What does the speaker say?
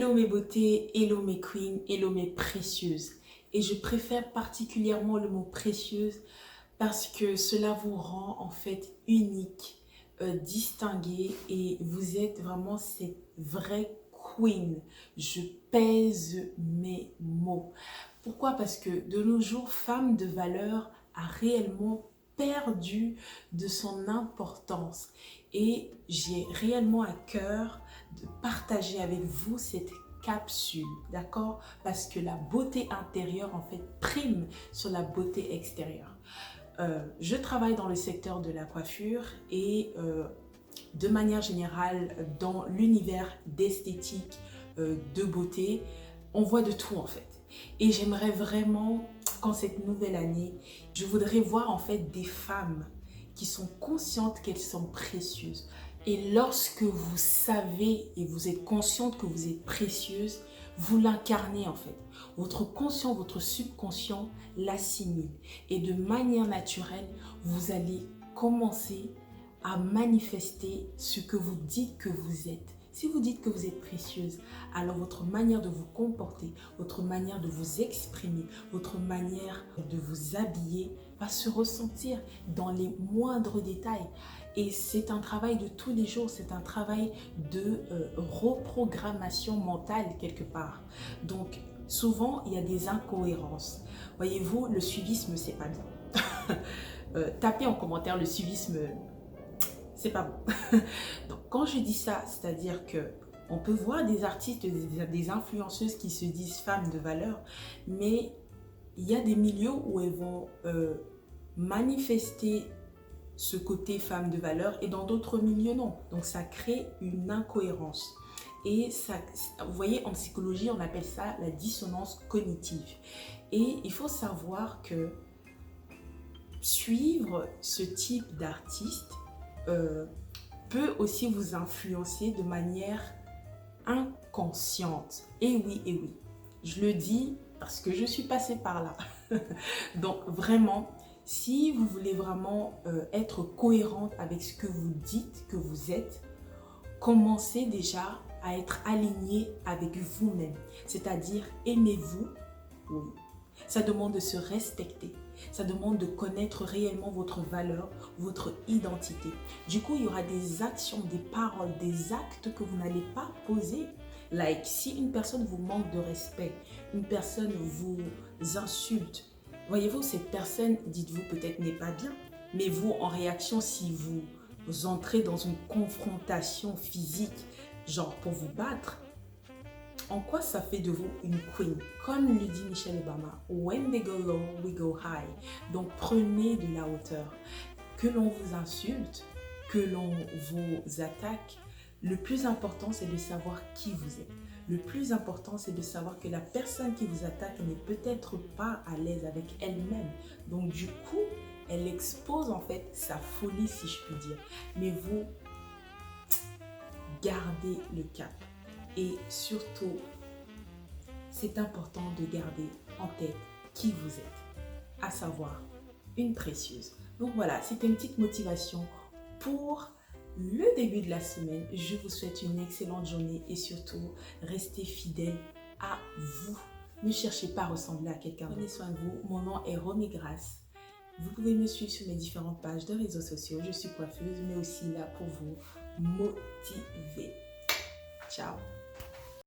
Hello mes beautés, hello mes queens, hello mes précieuses. Et je préfère particulièrement le mot précieuse parce que cela vous rend en fait unique, distingué et vous êtes vraiment cette vraie queen. Je pèse mes mots. Pourquoi? Parce que de nos jours, femme de valeur a réellement perdu de son importance et j'ai réellement à cœur de partager avec vous cette capsule, d'accord? Parce que la beauté intérieure en fait prime sur la beauté extérieure. Je travaille dans le secteur de la coiffure et de manière générale dans l'univers d'esthétique, de beauté, on voit de tout en fait. Et j'aimerais vraiment qu'en cette nouvelle année, je voudrais voir en fait des femmes qui sont conscientes qu'elles sont précieuses. Et lorsque vous savez et vous êtes consciente que vous êtes précieuse, vous l'incarnez en fait. Votre conscient, votre subconscient l'assimile. Et de manière naturelle, vous allez commencer à manifester ce que vous dites que vous êtes. Si vous dites que vous êtes précieuse, alors votre manière de vous comporter, votre manière de vous exprimer, votre manière de vous habiller va se ressentir dans les moindres détails. Et c'est un travail de tous les jours, c'est un travail de reprogrammation mentale quelque part. Donc souvent, il y a des incohérences. Voyez-vous, le suivisme, c'est pas bien. Tapez en commentaire le suivisme. C'est pas bon. Donc, quand je dis ça, c'est-à-dire que on peut voir des artistes, des influenceuses qui se disent femmes de valeur, mais il y a des milieux où elles vont manifester ce côté femme de valeur et dans d'autres milieux non. Donc, ça crée une incohérence. Et ça, vous voyez, en psychologie, on appelle ça la dissonance cognitive. Et il faut savoir que suivre ce type d'artiste peut aussi vous influencer de manière inconsciente. Et oui, je le dis parce que je suis passée par là. Donc vraiment, si vous voulez vraiment être cohérente avec ce que vous dites que vous êtes, commencez déjà à être aligné avec vous-même. C'est-à-dire, aimez-vous, oui. Ça demande de se respecter. Ça demande de connaître réellement votre valeur, votre identité. Du coup, il y aura des actions, des paroles, des actes que vous n'allez pas poser. Like, si une personne vous manque de respect, une personne vous insulte, voyez-vous, cette personne, dites-vous, peut-être n'est pas bien. Mais vous, en réaction, si vous entrez dans une confrontation physique, genre pour vous battre, en quoi ça fait de vous une queen? Comme le dit Michelle Obama, when they go low, we go high. Donc prenez de la hauteur. Que l'on vous insulte, que l'on vous attaque, le plus important c'est de savoir qui vous êtes. Le plus important c'est de savoir que la personne qui vous attaque n'est peut-être pas à l'aise avec elle-même. Donc du coup, elle expose en fait sa folie si je puis dire. Mais vous, gardez le cap. Et surtout, c'est important de garder en tête qui vous êtes, à savoir une précieuse. Donc voilà, c'était une petite motivation pour le début de la semaine. Je vous souhaite une excellente journée et surtout, restez fidèles à vous. Ne cherchez pas à ressembler à quelqu'un. Prenez soin de vous. Mon nom est Romy Grace. Vous pouvez me suivre sur mes différentes pages de réseaux sociaux. Je suis coiffeuse, mais aussi là pour vous motiver. Ciao.